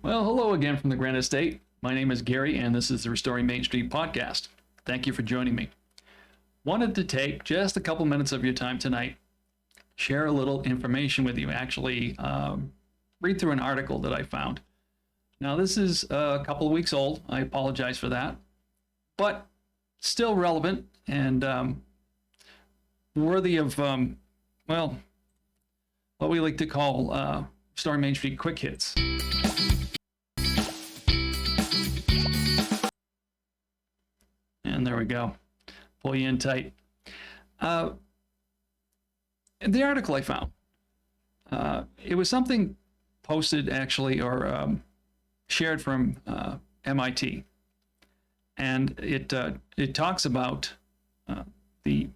Well, hello again from the Grand Estate. My name is Gary, and this is the Restoring Main Street podcast. Thank you for joining me. Wanted to take just a couple minutes of your time tonight, share a little information with you, actually read through an article that I found. Now, this is a couple of weeks old. I apologize for that, but still relevant and worthy of, what we like to call Restoring Main Street quick hits. And there we go. Pull you in tight. The article I found, it was something posted actually or shared from MIT. And it talks about the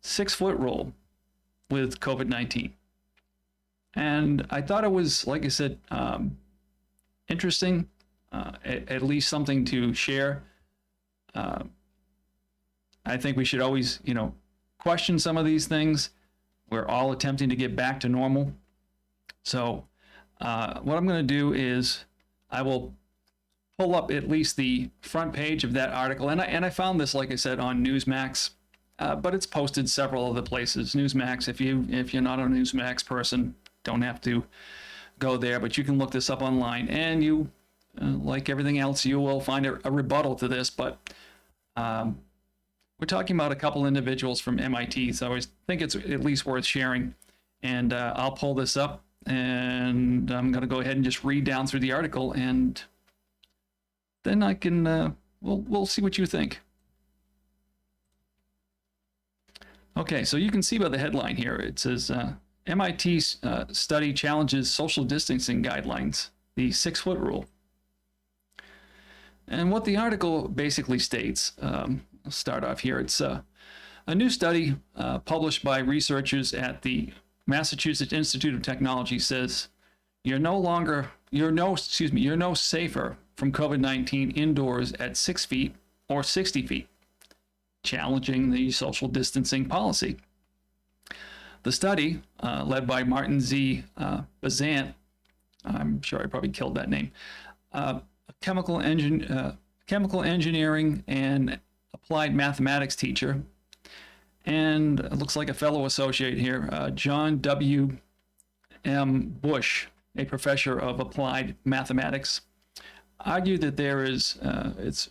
6-foot rule with COVID-19. And I thought it was, like I said, interesting, at least something to share. I think we should always, question some of these things. We're all attempting to get back to normal. So what I'm going to do is I will pull up at least the front page of that article. And I found this, like I said, on Newsmax, but it's posted several other places. Newsmax, if you're not a Newsmax person, don't have to go there, but you can look this up online, and you, like everything else, you will find a rebuttal to this. But we're talking about a couple individuals from MIT, so I think it's at least worth sharing. And I'll pull this up, and I'm going to go ahead and just read down through the article, and then I can we'll see what you think. Okay, so you can see by the headline here, it says MIT study challenges social distancing guidelines, the 6-foot rule. And what the article basically states, I'll start off here. It's a new study published by researchers at the Massachusetts Institute of Technology says you're no safer from COVID-19 indoors at 6 feet or 60 feet, challenging the social distancing policy. The study, led by Martin Z. Bazant, I'm sure I probably killed that name, chemical engineering and applied mathematics teacher, and it looks like a fellow associate here, John W. M. Bush, a professor of applied mathematics, argued that it's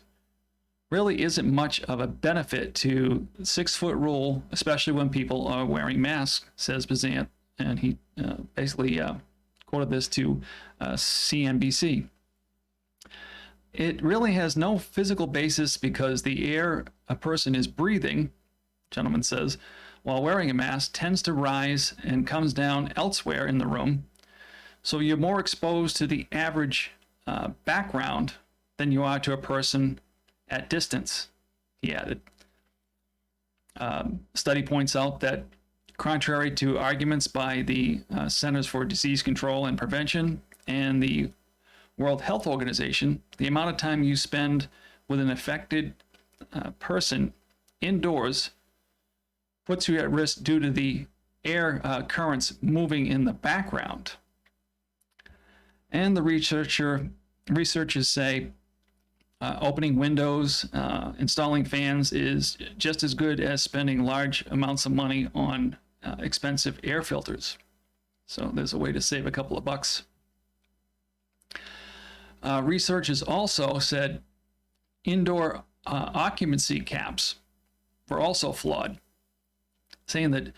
really isn't much of a benefit to the 6-foot rule, especially when people are wearing masks, says Bazant, and he basically quoted this to CNBC. It really has no physical basis because the air a person is breathing, gentleman says, while wearing a mask tends to rise and comes down elsewhere in the room. So you're more exposed to the average background than you are to a person at distance, he added. Study points out that contrary to arguments by the Centers for Disease Control and Prevention and the World Health Organization, the amount of time you spend with an affected person indoors puts you at risk due to the air currents moving in the background. And the researchers say opening windows, installing fans is just as good as spending large amounts of money on expensive air filters. So there's a way to save a couple of bucks. Researchers also said indoor occupancy caps were also flawed, saying that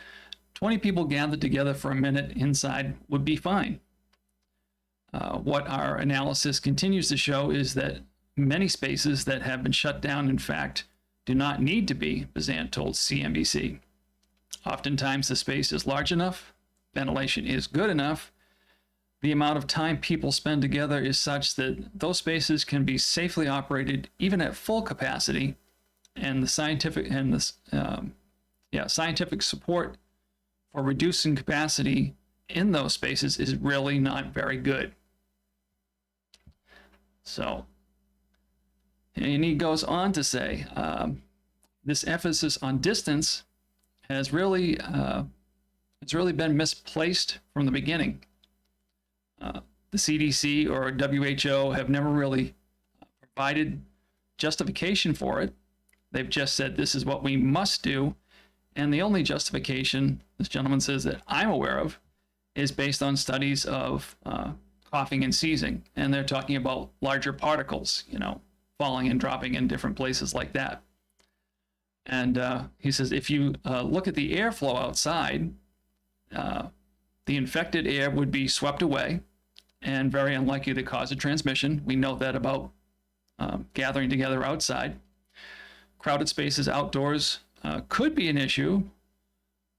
20 people gathered together for a minute inside would be fine. What our analysis continues to show is that many spaces that have been shut down, in fact, do not need to be, Bazant told CNBC. Oftentimes the space is large enough, ventilation is good enough, the amount of time people spend together is such that those spaces can be safely operated even at full capacity, and the scientific support for reducing capacity in those spaces is really not very good. So, and he goes on to say, this emphasis on distance has really been misplaced from the beginning. The CDC or WHO have never really provided justification for it. They've just said this is what we must do. And the only justification this gentleman says that I'm aware of is based on studies of coughing and sneezing. And they're talking about larger particles, falling and dropping in different places like that. And he says, if you look at the airflow outside, the infected air would be swept away and very unlikely to cause a transmission. We know that about gathering together outside. Crowded spaces outdoors could be an issue,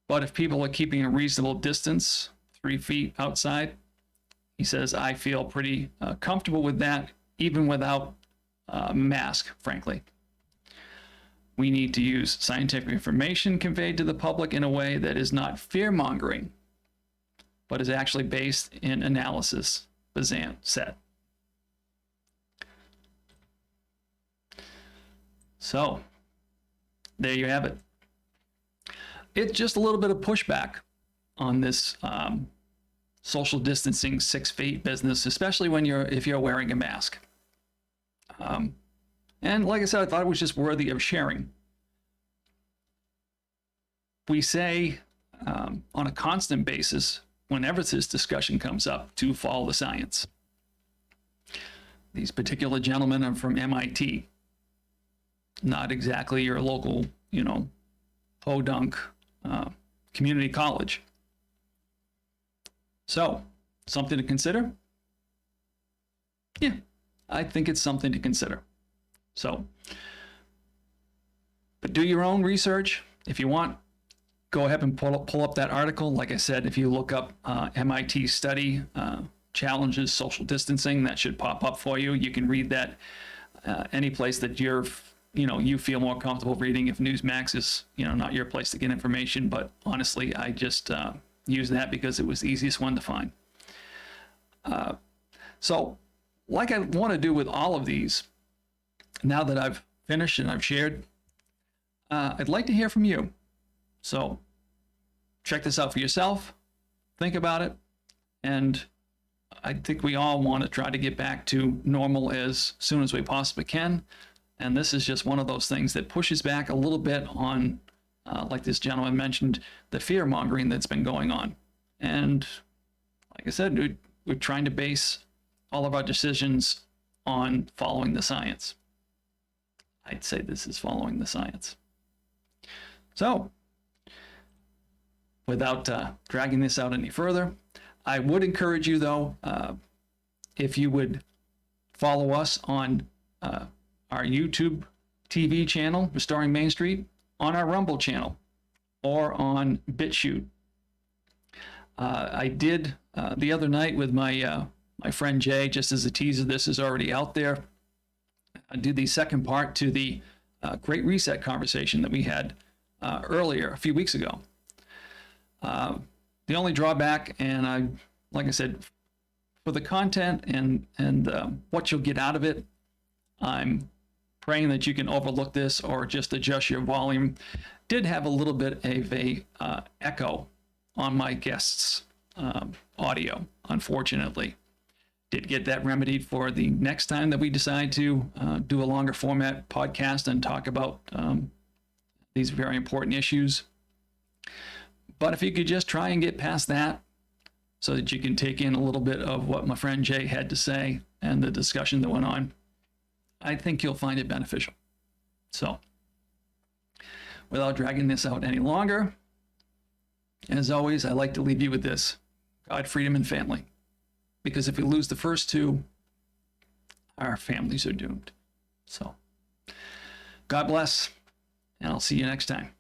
but if people are keeping a reasonable distance, 3 feet outside, he says, I feel pretty comfortable with that, even without a mask, frankly. We need to use scientific information conveyed to the public in a way that is not fear-mongering, but is actually based in analysis, Bazan said. So, there you have it. It's just a little bit of pushback on this social distancing 6 feet business, especially if you're wearing a mask. And like I said, I thought it was just worthy of sharing. We say on a constant basis, whenever this discussion comes up, to follow the science. These particular gentlemen are from MIT, not exactly your local, podunk community college. So, something to consider? Yeah, I think it's something to consider. So, but do your own research if you want. Go ahead and pull up that article. Like I said, if you look up MIT study challenges social distancing, that should pop up for you. You can read that any place that you feel more comfortable reading. If Newsmax is not your place to get information, but honestly, I just use that because it was the easiest one to find. So, like I want to do with all of these, now that I've finished and I've shared, I'd like to hear from you. So check this out for yourself, think about it, and I think we all want to try to get back to normal as soon as we possibly can. And this is just one of those things that pushes back a little bit on, like this gentleman mentioned, the fear-mongering that's been going on. And like I said, we're trying to base all of our decisions on following the science. I'd say this is following the science. So, without dragging this out any further, I would encourage you, though, if you would follow us on our YouTube TV channel, Restoring Main Street, on our Rumble channel, or on BitChute. I did the other night with my friend Jay, just as a teaser, this is already out there. I did the second part to the Great Reset conversation that we had earlier, a few weeks ago. The only drawback, and like I said, for the content and what you'll get out of it, I'm praying that you can overlook this or just adjust your volume. Did have a little bit of a echo on my guests' audio, unfortunately. Did get that remedied for the next time that we decide to do a longer format podcast and talk about these very important issues. But if you could just try and get past that so that you can take in a little bit of what my friend Jay had to say and the discussion that went on, I think you'll find it beneficial. So, without dragging this out any longer, as always, I like to leave you with this: God, freedom, and family. Because if we lose the first two, our families are doomed. So, God bless, and I'll see you next time.